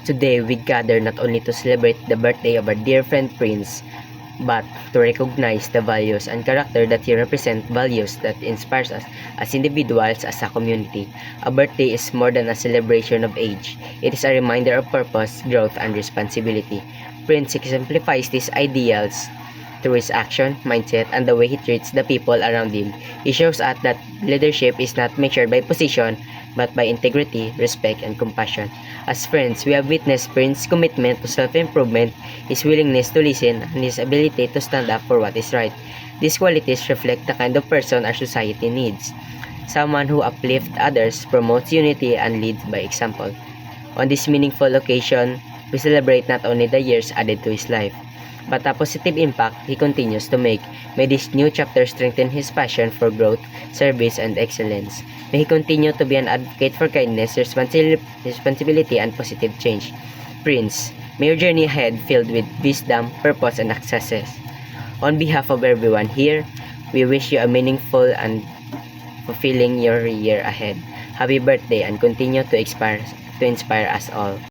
Today, we gather not only to celebrate the birthday of our dear friend Prince, but to recognize the values and character that he represents, values that inspires us as individuals, as a community. A birthday is more than a celebration of age. It is a reminder of purpose, growth, and responsibility. Prince exemplifies these ideals through his action, mindset, and the way he treats the people around him. He shows us that leadership is not measured by position, but by integrity, respect, and compassion. As friends, we have witnessed Prince's commitment to self-improvement, his willingness to listen, and his ability to stand up for what is right. These qualities reflect the kind of person our society needs. Someone who uplifts others, promotes unity, and leads by example. On this meaningful occasion, we celebrate not only the years added to his life, but a positive impact he continues to make. May this new chapter strengthen his passion for growth, service, and excellence. May he continue to be an advocate for kindness, responsibility, and positive change. Prince, may your journey ahead filled with wisdom, purpose, and success. On behalf of everyone here, we wish you a meaningful and fulfilling your year ahead. Happy birthday and continue to inspire us all.